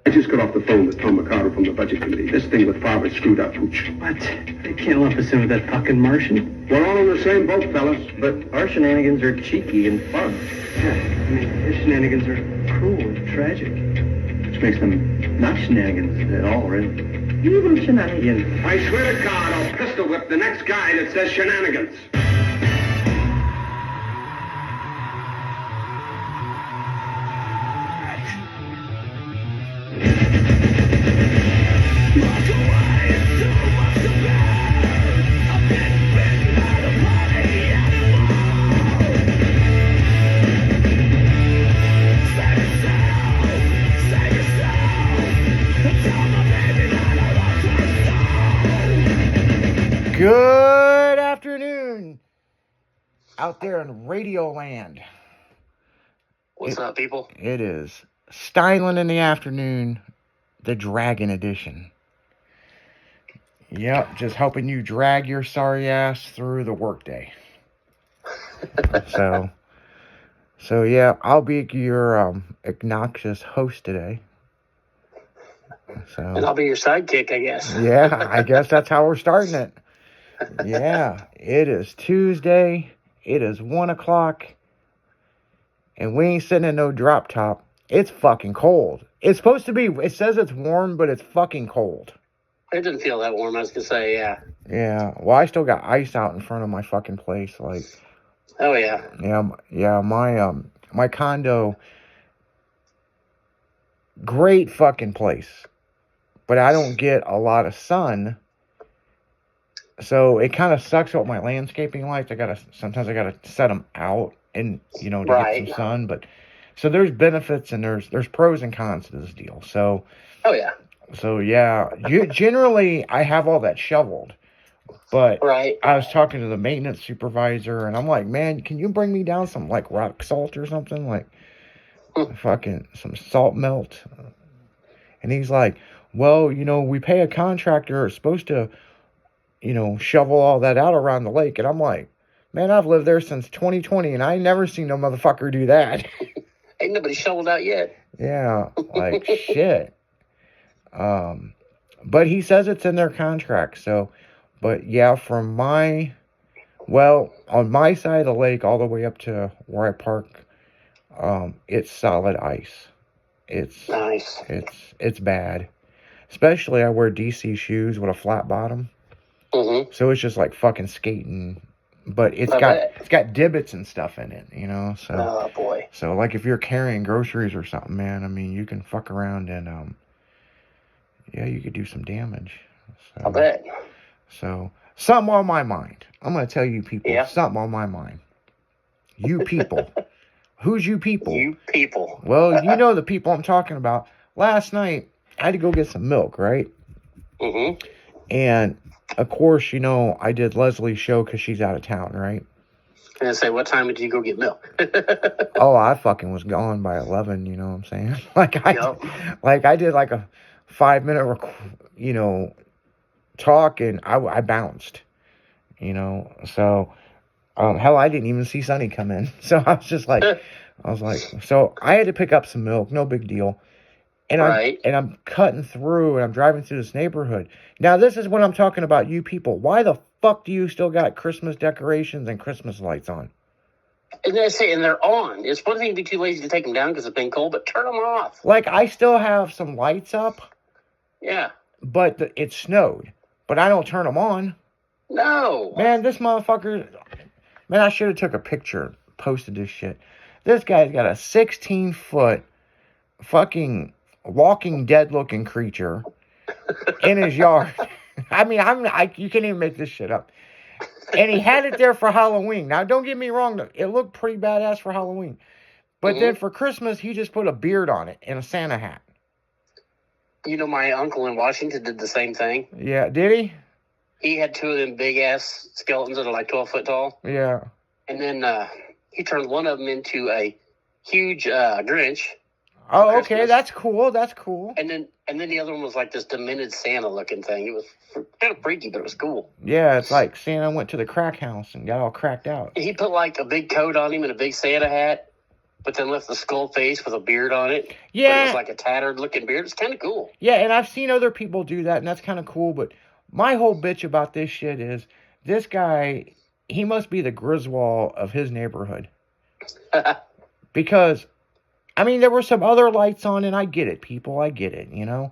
I just got off the phone with Tom Mercado from the Budget Committee. This thing with Favre screwed up, Pooch. What? They can't lump us in with that fucking Martian? We're all in the same boat, fellas, but our shenanigans are cheeky and fun. Yeah, I mean, his shenanigans are cruel and tragic. Which makes them not shenanigans at all, really. Evil shenanigans. I swear to God, I'll pistol whip the next guy that says shenanigans. Good afternoon out there in Radio Land. What's up, people? It is Styling in the Afternoon, the Dragon Edition. Yep, just helping you drag your sorry ass through the workday. So yeah, I'll be your obnoxious host today. So, and I'll be your sidekick, I guess. Yeah, I guess that's how we're starting it. Yeah, it is Tuesday. It is 1 o'clock. And we ain't sitting in no drop top. It's fucking cold. It's supposed to be, it says it's warm, but it's fucking cold. It didn't feel that warm, I was gonna say, yeah. Yeah, well, I still got ice out in front of my fucking place, like. Oh, yeah. Yeah, my condo, great fucking place. But I don't get a lot of sun. So it kind of sucks with my landscaping lights. Sometimes I gotta set them out and, to get some sun. But so there's benefits and there's pros and cons to this deal. So. Oh yeah. So yeah, generally I have all that shoveled. But I was talking to the maintenance supervisor and I'm like, man, can you bring me down some like rock salt or something, like fucking some salt melt? And he's like, well, we pay a contractor supposed to, shovel all that out around the lake. And I'm like, man, I've lived there since 2020 and I ain't never seen no motherfucker do that. Ain't nobody shoveled out yet. Yeah, like shit. But he says it's in their contract. So, but yeah, on my side of the lake, all the way up to where I park, it's solid ice. It's nice. It's bad. Especially I wear DC shoes with a flat bottom. Mm-hmm. So it's just like fucking skating, but it's got divots and stuff in it, so. Oh boy. So like if you're carrying groceries or something, man, I mean, you can fuck around and yeah, you could do some damage. So, I bet. So something on my mind. I'm gonna tell you people, something on my mind. You people. Who's you people? You people. Well, you know the people I'm talking about. Last night I had to go get some milk, right? Mm-hmm. And of course, I did Leslie's show because she's out of town, right? And I say, what time did you go get milk? Oh, I fucking was gone by 11, you know what I'm saying? I did like a 5-minute, talk and I bounced, So, hell, I didn't even see Sonny come in. So I was just like, so I had to pick up some milk, no big deal. And I'm cutting through and I'm driving through this neighborhood. Now, this is what I'm talking about, you people. Why the fuck do you still got Christmas decorations and Christmas lights on? And they're on. It's one thing to be too lazy to take them down because it's been cold, but turn them off. Like, I still have some lights up. Yeah. But it snowed. But I don't turn them on. No. Man, this motherfucker. Man, I should have took a picture, posted this shit. This guy's got a 16-foot fucking Walking Dead looking creature in his yard. I mean, you can't even make this shit up. And he had it there for Halloween. Now, don't get me wrong. It looked pretty badass for Halloween. But then for Christmas, he just put a beard on it and a Santa hat. My uncle in Washington did the same thing. Yeah, did he? He had 2 of them big-ass skeletons that are like 12 foot tall. Yeah. And then he turned one of them into a huge Grinch. Oh, okay, that's cool. And then the other one was like this demented Santa looking thing. It was kind of freaky, but it was cool. Yeah, it's like Santa went to the crack house and got all cracked out. He put like a big coat on him and a big Santa hat. but then left the skull face with a beard on it. Yeah. But it was like a tattered looking beard. It's kind of cool. Yeah, and I've seen other people do that, and that's kind of cool. But my whole bitch about this shit is this guy, he must be the Griswold of his neighborhood. Because, I mean, there were some other lights on, and I get it, people. I get it, you know.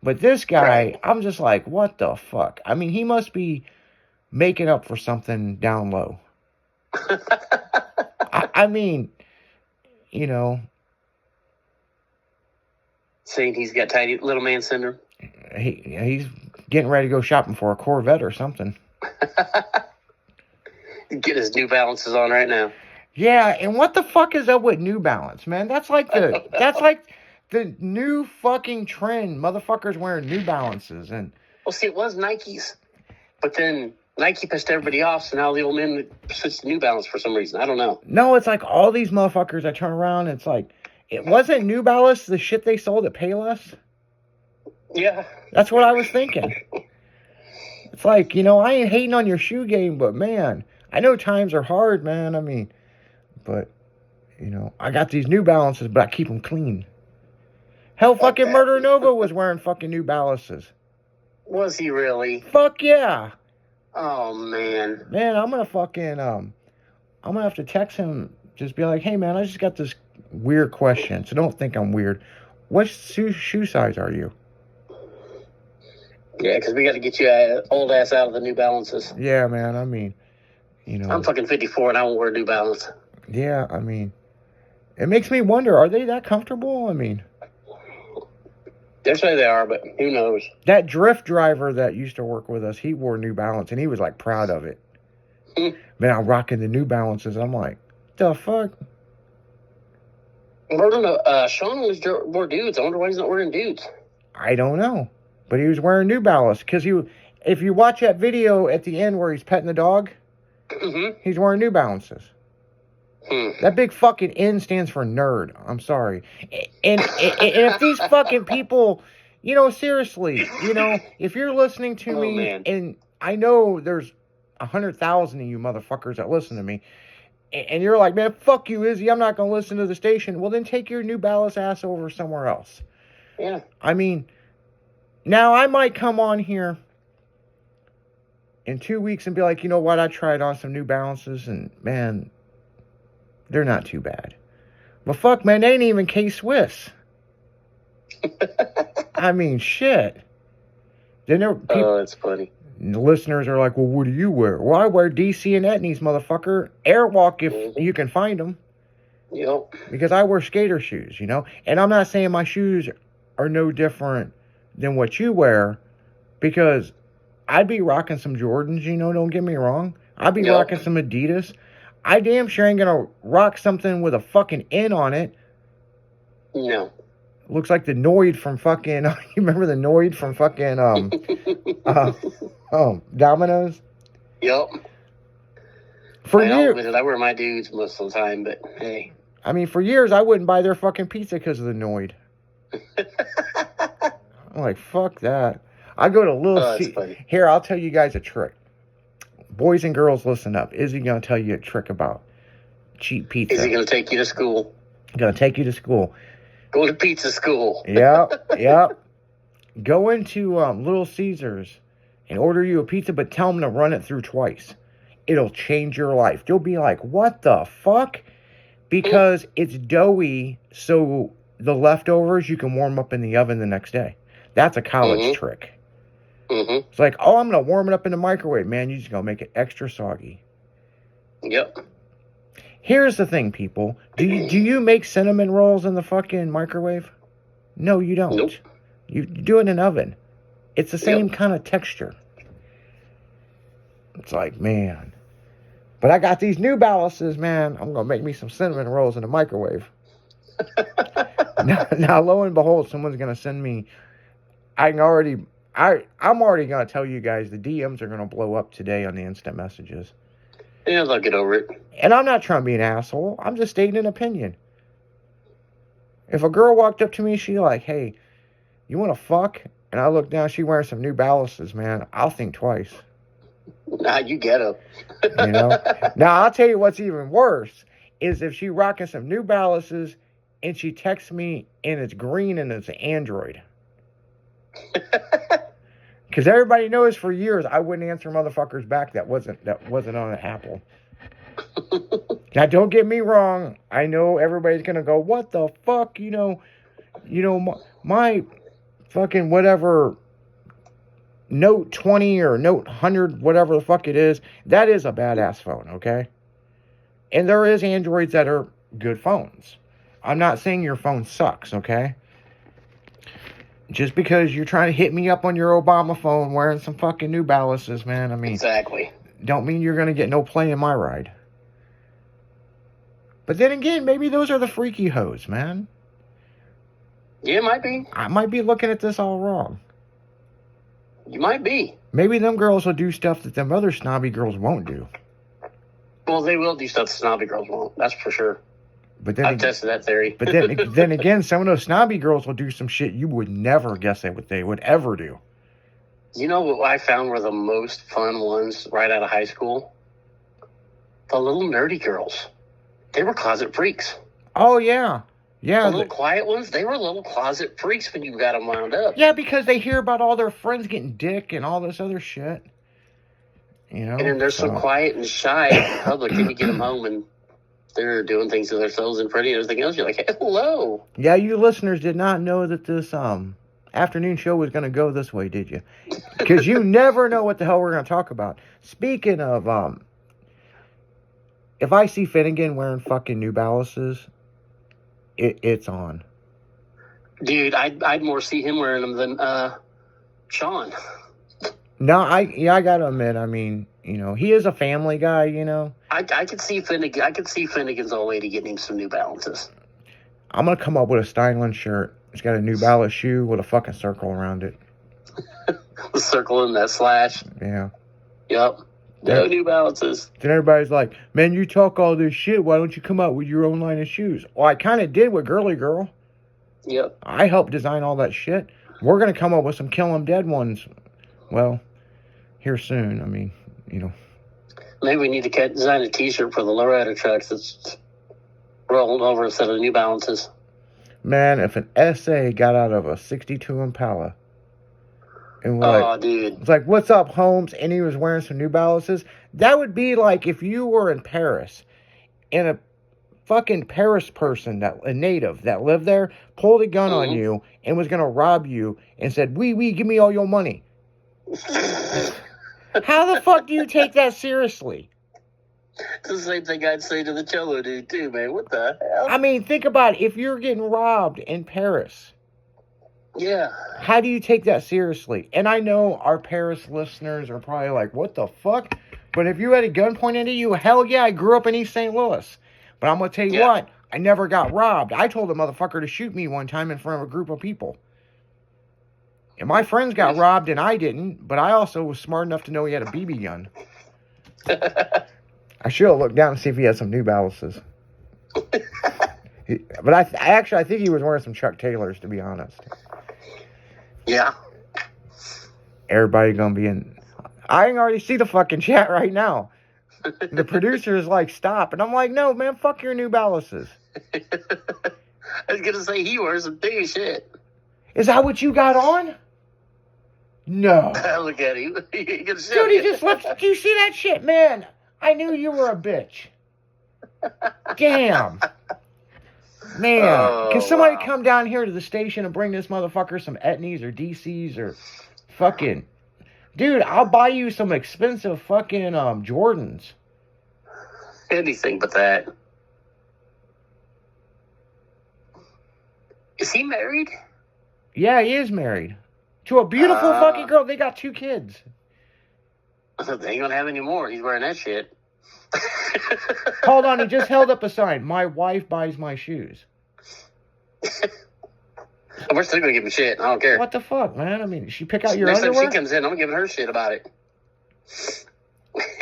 But this guy, Right. I'm just like, what the fuck? I mean, he must be making up for something down low. I mean, you know. Saying he's got tiny little man syndrome. He's getting ready to go shopping for a Corvette or something. Get his New Balances on right now. Yeah, and what the fuck is up with New Balance, man? That's like the new fucking trend. Motherfuckers wearing New Balances and Well, see, it was Nike's, but then Nike pissed everybody off, so now the old men switched to New Balance for some reason. I don't know. no, it's like all these motherfuckers that turn around. It's like it wasn't New Balance the shit they sold at Payless. Yeah. That's what I was thinking. It's like, you know, I ain't hating on your shoe game, but man, I know times are hard, man. I mean, but you know, I got these New Balances, but I keep them clean. Hell, fucking Okay. Murder Nova was wearing fucking New Balances. Was he really? Fuck yeah. Oh, man. Man, I'm gonna fucking I'm gonna have to text him, just be like, hey man, I just got this weird question, so don't think I'm weird. What shoe size are you? Yeah, because we got to get you old ass out of the New Balances. Yeah, man, I mean, you know. I'm fucking 54 and I won't wear New Balance. Yeah, I mean, it makes me wonder, are they that comfortable? I mean, They say they are, but who knows? that drift driver that used to work with us, he wore New Balance, and he was, like, proud of it. Man, I'm rocking the New Balances. I'm like, the fuck? Sean always wore dudes. I wonder why he's not wearing dudes. I don't know. But he was wearing New Balance, because if you watch that video at the end where he's petting the dog, Mm-hmm. he's wearing New Balances. That big fucking N stands for nerd. I'm sorry. And if these fucking people, you know, seriously, you know, if you're listening to me, man. and I know there's 100,000 of you motherfuckers that listen to me, and you're like, man, fuck you, Izzy, I'm not going to listen to the station. Well, then take your New Balance ass over somewhere else. Yeah. I mean, now I might come on here in 2 weeks and be like, you know what, I tried on some New Balances, and man, they're not too bad. But fuck, man, they ain't even K-Swiss. I mean, shit. Then That's funny. the listeners are like, well, what do you wear? Well, I wear DC and Etnies, motherfucker. Airwalk if you can find them. Yep. Because I wear skater shoes, you know? And I'm not saying my shoes are no different than what you wear, because I'd be rocking some Jordans, you know, don't get me wrong. I'd be rocking some Adidas. I damn sure ain't gonna rock something with a fucking N on it. No. Looks like the Noid from fucking, you remember the Noid from fucking, Domino's? Yep. For I years, admit it, I wear my dudes most of the time, but hey. I mean, for years, I wouldn't buy their fucking pizza because of the Noid. I'm like, fuck that. I go to Little that's C. funny. Here, I'll tell you guys a trick. Boys and girls, listen up. Izzy gonna tell you a trick about cheap pizza. Is he going to take you to school? Gonna take you to school. Go to pizza school. Yep. Go into Little Caesars and order you a pizza, but tell them to run it through twice. It'll change your life. You'll be like, what the fuck? Because it's doughy, so the leftovers you can warm up in the oven the next day. That's a college trick. Mm-hmm. It's like, oh, I'm going to warm it up in the microwave. Man, you just going to make it extra soggy. Yep. Here's the thing, people. Do you make cinnamon rolls in the fucking microwave? No, you don't. Nope. You do it in an oven. It's the same kind of texture. It's like, man. But I got these New Balances, man. I'm going to make me some cinnamon rolls in the microwave. now, lo and behold, someone's going to send me... I'm already going to tell you guys the DMs are going to blow up today on the instant messages. Yeah, they'll get over it. And I'm not trying to be an asshole. I'm just stating an opinion. If a girl walked up to me, she's like, hey, you want to fuck? And I look down, she wearing some New Balances, man. I'll think twice. Nah, you get them. You know? Now, I'll tell you what's even worse is if she rocking some New Balances and she texts me and it's green and it's an Android. Because everybody knows for years I wouldn't answer motherfuckers back that wasn't on an Apple. Now, don't get me wrong. I know everybody's gonna go, "What the fuck?" My fucking whatever Note 20 or Note 100, whatever the fuck it is, that is a badass phone, okay? And there is Androids that are good phones. I'm not saying your phone sucks, okay? Just because you're trying to hit me up on your Obama phone wearing some fucking New Balances, man, I mean... Exactly. Don't mean you're going to get no play in my ride. But then again, maybe those are the freaky hoes, man. Yeah, it might be. I might be looking at this all wrong. You might be. Maybe them girls will do stuff that them other snobby girls won't do. Well, they will do stuff the snobby girls won't. That's for sure. But then I've tested that theory. But then again, some of those snobby girls will do some shit you would never guess what they would ever do. You know what I found were the most fun ones right out of high school? The little nerdy girls. They were closet freaks. Oh, yeah. Yeah. The little quiet ones, they were little closet freaks when you got them wound up. Yeah, because they hear about all their friends getting dick and all this other shit. You know? And then they're so quiet and shy in public, then you get them home and they're doing things to themselves and pretty and everything else. You're like, hey, hello. Yeah, you listeners did not know that this afternoon show was going to go this way, did you? Because you never know what the hell we're going to talk about. Speaking of, if I see Finnegan wearing fucking New Balances, it's on. Dude, I'd more see him wearing them than Sean. No, I gotta admit, I mean, you know, he is a family guy, you know. I could see Finnegan. I could see Finnegan's old lady getting him some New Balances. I'm gonna come up with a Steinlein shirt. It's got a New Balance shoe with a fucking circle around it. The circle and that slash. Yeah. Yep. No New Balances. Then everybody's like, man, you talk all this shit. Why don't you come out with your own line of shoes? Well, I kind of did with Girly Girl. Yep. I helped design all that shit. We're going to come up with some Kill 'Em Dead ones. Well, here soon. I mean, you know. Maybe we need to design a t-shirt for the lowrider trucks that's rolled over a set of New Balances. Man, if an SA got out of a 62 Impala. And dude. It's like, what's up, Holmes? And he was wearing some New Balances. That would be like if you were in Paris and a fucking Paris person, a native that lived there, pulled a gun on you and was going to rob you and said, wee, give me all your money. How the fuck do you take that seriously? It's the same thing I'd say to the Cholo dude, too, man. What the hell? I mean, think about it. If you're getting robbed in Paris... Yeah. How do you take that seriously? And I know our Paris listeners are probably like, what the fuck? But if you had a gun pointed at you, hell yeah, I grew up in East St. Louis. But I'm going to tell you what, I never got robbed. I told a motherfucker to shoot me one time in front of a group of people. And my friends got robbed and I didn't, but I also was smart enough to know he had a BB gun. I should have looked down and see if he had some New Balances. But I think he was wearing some Chuck Taylors, to be honest. Yeah. Everybody gonna be in. I can already see the fucking chat right now. The producer is like, stop. And I'm like, no, man, fuck your New Balances. I was gonna say he wears some big shit. Is that what you got on? No. Look at him. Dude, he just left. Do you see that shit, man? I knew you were a bitch. Damn. Man, can somebody come down here to the station and bring this motherfucker some Etnies or DCs or fucking... Dude, I'll buy you some expensive fucking Jordans. Anything but that. Is he married? Yeah, he is married. To a beautiful fucking girl. They got 2 kids. They ain't gonna have any more. He's wearing that shit. Hold on, he just held up a sign. My wife buys my shoes. We're still gonna give him shit. I don't care. What the fuck, man? I mean, she pick out your Next underwear? time she comes in, I'm giving her shit about it.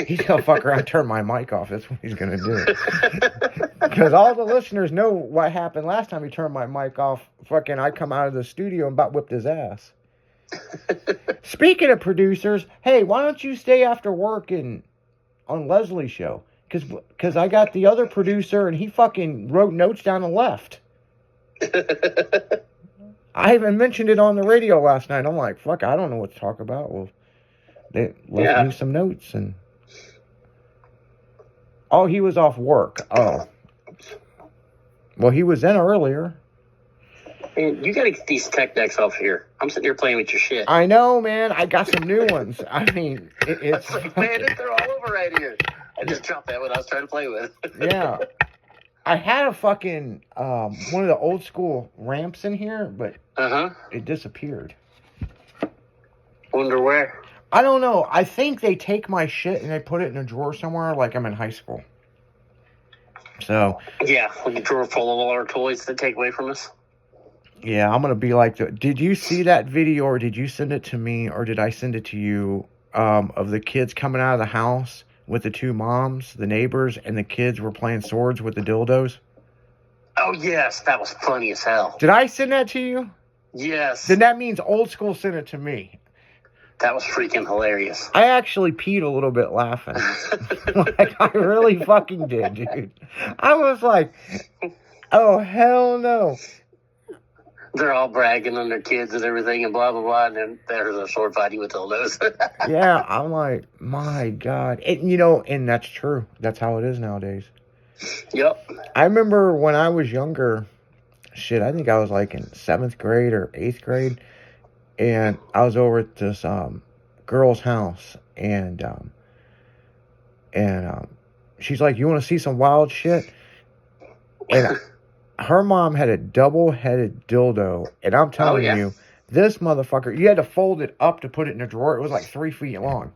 He's gonna fuck around and turn my mic off. That's what he's gonna do. Because all the listeners know what happened last time he turned my mic off. Fucking, I come out of the studio and about whipped his ass. Speaking of producers, hey, why don't you stay after work on Leslie's show? Because I got the other producer and he fucking wrote notes down and left. I even mentioned it on the radio last night. I'm like, fuck, I don't know what to talk about. Well, they left me some notes and... Oh, he was off work. Oh. Well, he was in earlier. Man, you gotta get these tech decks off here. I'm sitting here playing with your shit. I know, man. I got some new ones. I mean, it's... Man, they're all over right here. I just dropped that one I was trying to play with. Yeah. I had a fucking, one of the old school ramps in here, but it disappeared. Wonder where? I don't know. I think they take my shit and they put it in a drawer somewhere like I'm in high school. So. Yeah, like a drawer full of all our toys they take away from us. Yeah, I'm going to be like, did you see that video or did you send it to me or did I send it to you of the kids coming out of the house with the two moms, the neighbors, and the kids were playing swords with the dildos? Oh, yes. That was funny as hell. Did I send that to you? Yes. Then that means old school sent it to me. That was freaking hilarious. I actually peed a little bit laughing. Like, I really fucking did, dude. I was like, oh, hell no. They're all bragging on their kids and everything and blah, blah, blah. And then there's a sword fighting with dildos. Yeah, I'm like, my God. And that's true. That's how it is nowadays. Yep. I remember when I was younger, I think I was like in 7th grade or 8th grade. And I was over at this girl's house. And she's like, you want to see some wild shit? And her mom had a double-headed dildo, and I'm telling you, this motherfucker, you had to fold it up to put it in a drawer. It was like 3 feet long.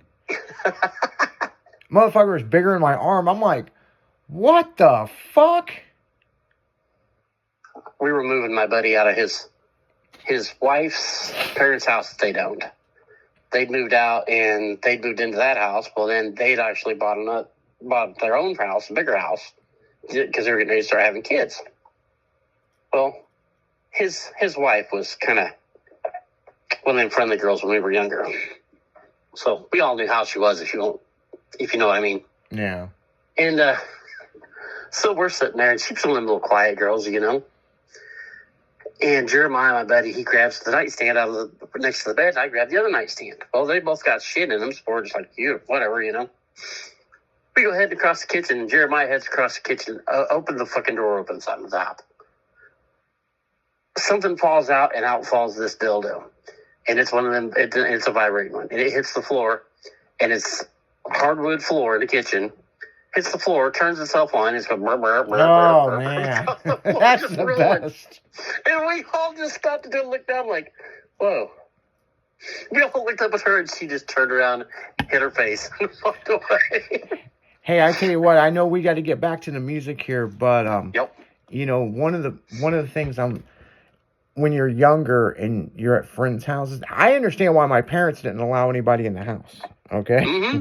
Motherfucker was bigger than my arm. I'm like, what the fuck? We were moving my buddy out of his wife's parents' house that they'd owned. They'd moved out, and they'd moved into that house. Well, then they'd actually bought their own house, a bigger house, because they were getting ready to start having kids. Well, his wife was kind of one of them friendly girls when we were younger. So we all knew how she was, if you know what I mean. Yeah. And so we're sitting there, and she's one of them little quiet girls, And Jeremiah, my buddy, he grabs the nightstand out of next to the bed. I grab the other nightstand. Well, they both got shit in them, so we're just like, whatever. We go heading across the kitchen, and Jeremiah heads across the kitchen, open the fucking door opens on the top. Something falls out, and out falls this dildo. And it's one of them, it's a vibrating one. And it hits the floor, and it's hardwood floor in the kitchen. Hits the floor, turns itself on, it's going brr, brr, brr, oh, brr, man. brr. That's the best. And we all just stopped and looked down like, whoa. We all looked up at her, and she just turned around, hit her face, and walked away. Hey, I tell you what, I know we got to get back to the music here, but yep. One of the things when you're younger and you're at friends' houses, I understand why my parents didn't allow anybody in the house. Okay,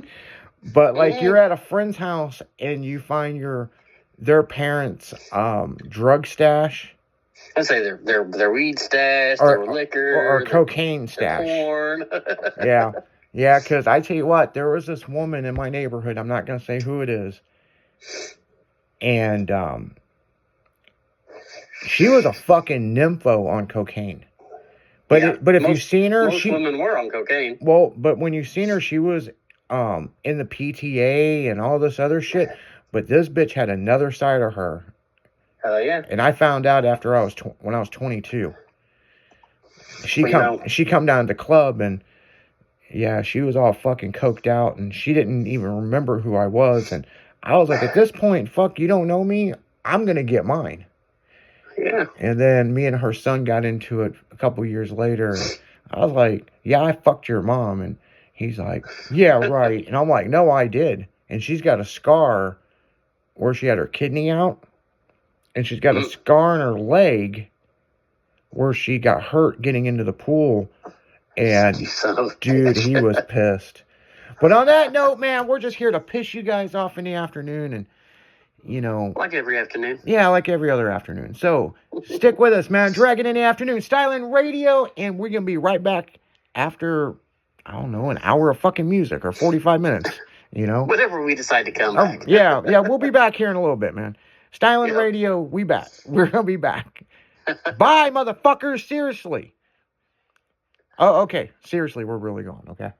but like you're at a friend's house and you find their parents' drug stash. I say their weed stash, their liquor, or cocaine stash, porn. Yeah, because I tell you what, there was this woman in my neighborhood. I'm not gonna say who it is, and she was a fucking nympho on cocaine. But if you've seen her, most women were on cocaine. Well, but when you've seen her, she was in the PTA and all this other shit. But this bitch had another side of her. Hell yeah! And I found out after when I was 22. She come down to the club and she was all fucking coked out and she didn't even remember who I was. And I was like, at this point, fuck, you don't know me. I'm gonna get mine. Yeah. And then me and her son got into it a couple years later. I was like, yeah, I fucked your mom. And he's like, yeah, right. And I'm like, no, I did. And she's got a scar where she had her kidney out. And she's got a scar on her leg where she got hurt getting into the pool. And, dude, he was pissed. But on that note, man, we're just here to piss you guys off in the afternoon. And, like every afternoon. Yeah, like every other afternoon. So, stick with us, man. Dragon in the Afternoon, Styling Radio. And we're going to be right back after, I don't know, an hour of fucking music or 45 minutes. You know? Whenever we decide to come back. Yeah, we'll be back here in a little bit, man. Styling Yep. Radio, we back. We're going to be back. Bye, motherfuckers. Seriously. Oh, okay. Seriously, we're really going, okay?